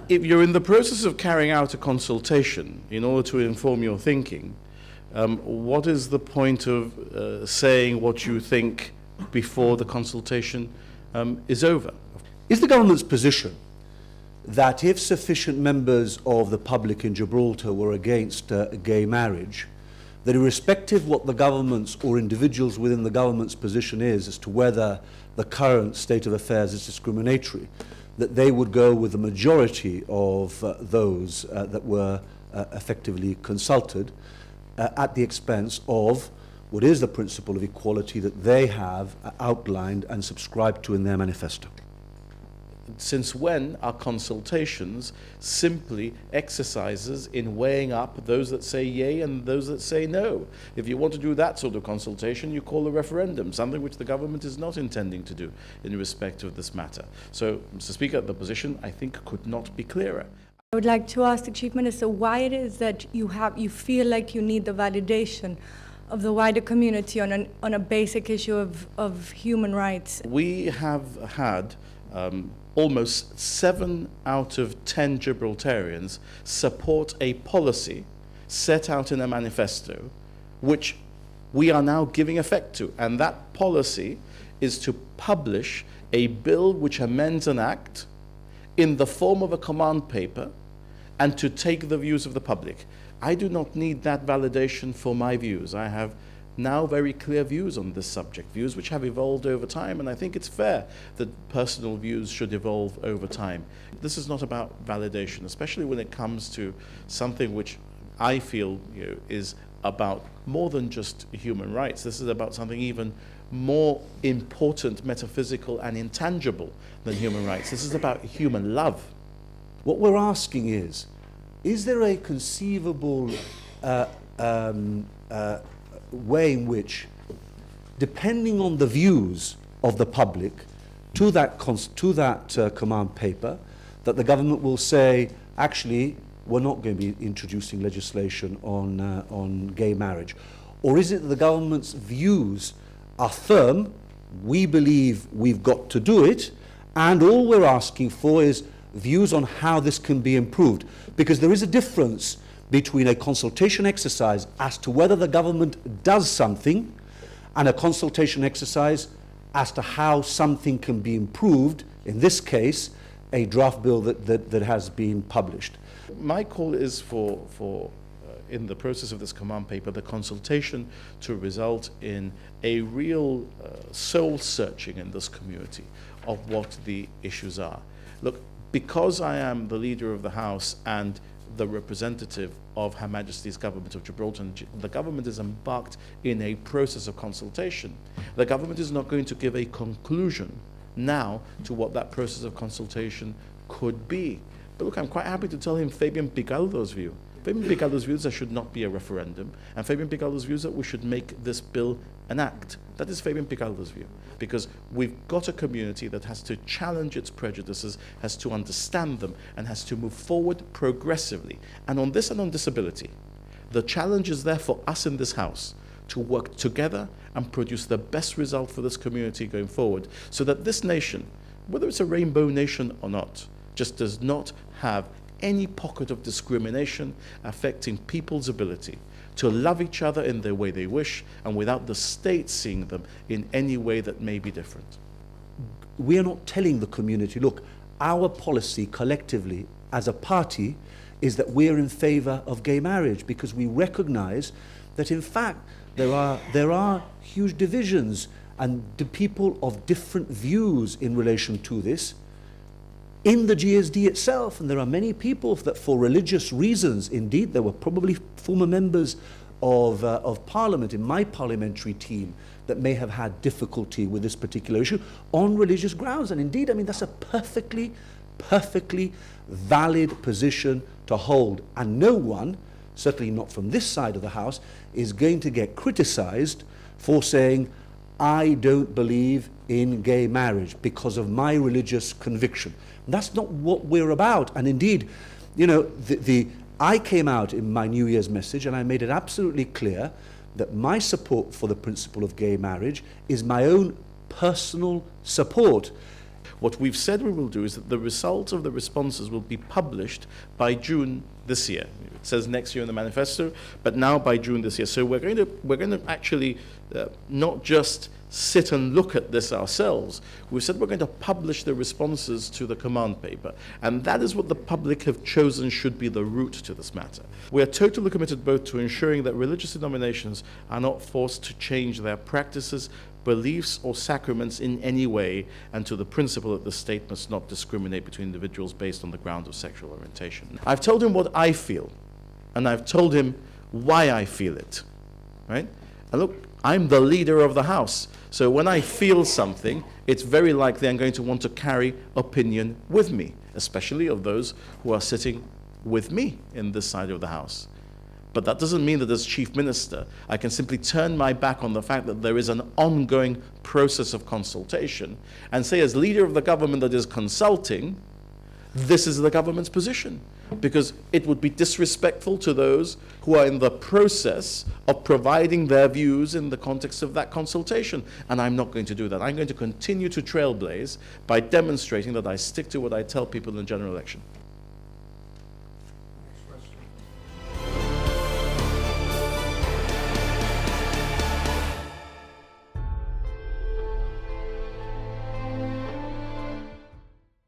If you're in the process of carrying out a consultation in order to inform your thinking, what is the point of saying what you think before the consultation is over? Is the government's position that if sufficient members of the public in Gibraltar were against gay marriage, that irrespective what the government's or individuals within the government's position is as to whether the current state of affairs is discriminatory, that they would go with the majority of those that were effectively consulted at the expense of what is the principle of equality that they have outlined and subscribed to in their manifesto? Since when are consultations simply exercises in weighing up those that say yay and those that say no? If you want to do that sort of consultation, you call a referendum, something which the government is not intending to do in respect of this matter. So, Mr. Speaker, the position, I think, could not be clearer. I would like to ask the Chief Minister why it is that you feel like you need the validation of the wider community on a basic issue of human rights. We have had almost 7 out of 10 Gibraltarians support a policy set out in a manifesto which we are now giving effect to, and that policy is to publish a bill which amends an act in the form of a command paper and to take the views of the public. I do not need that validation for my views. I have now very clear views on this subject, views which have evolved over time, and I think it's fair that personal views should evolve over time. This is not about validation, especially when it comes to something which I feel is about more than just human rights. This is about something even more important, metaphysical and intangible than human rights. This is about human love. What we're asking is there a conceivable way in which, depending on the views of the public to that command paper, that the government will say, actually, we're not going to be introducing legislation on gay marriage? Or is it that the government's views are firm, we believe we've got to do it, and all we're asking for is views on how this can be improved? Because there is a difference between a consultation exercise as to whether the government does something and a consultation exercise as to how something can be improved, in this case, a draft bill that has been published. My call is for in the process of this command paper, the consultation to result in a real soul searching in this community of what the issues are. Look, because I am the leader of the House and the representative of Her Majesty's Government of Gibraltar, and the government is embarked in a process of consultation. The government is not going to give a conclusion now to what that process of consultation could be. But look, I'm quite happy to tell him Fabian Pigaldo's view. Fabian Pigaldo's views there should not be a referendum, and Fabian Pigaldo's views that we should make this bill an act. That is Fabian Pigaldo's view, because we've got a community that has to challenge its prejudices, has to understand them, and has to move forward progressively. And on this and on disability, the challenge is there for us in this House to work together and produce the best result for this community going forward, so that this nation, whether it's a rainbow nation or not, just does not have any pocket of discrimination affecting people's ability to love each other in the way they wish and without the state seeing them in any way that may be different. We are not telling the community, look, our policy collectively as a party is that we're in favor of gay marriage, because we recognize that in fact there are huge divisions and the people of different views in relation to this in the GSD itself, and there are many people that for religious reasons, indeed there were probably former members of Parliament in my parliamentary team that may have had difficulty with this particular issue on religious grounds, and indeed, I mean, that's a perfectly valid position to hold, and no one, certainly not from this side of the House, is going to get criticized for saying, I don't believe in gay marriage because of my religious conviction. That's not what we're about. And indeed, you know, I came out in my New Year's message and I made it absolutely clear that my support for the principle of gay marriage is my own personal support. What we've said we will do is that the results of the responses will be published by June this year. It says next year in the manifesto, but now by June this year. So we're going to actually not just sit and look at this ourselves. We've said we're going to publish the responses to the command paper, and that is what the public have chosen should be the route to this matter. We are totally committed both to ensuring that religious denominations are not forced to change their practices, beliefs, or sacraments in any way, and to the principle that the state must not discriminate between individuals based on the ground of sexual orientation. I've told him what I feel, and I've told him why I feel it, right? And look, I'm the leader of the House. So when I feel something, it's very likely I'm going to want to carry opinion with me, especially of those who are sitting with me in this side of the House. But that doesn't mean that as Chief Minister, I can simply turn my back on the fact that there is an ongoing process of consultation and say, as leader of the government that is consulting, this is the government's position. Because it would be disrespectful to those who are in the process of providing their views in the context of that consultation. And I'm not going to do that. I'm going to continue to trailblaze by demonstrating that I stick to what I tell people in the general election.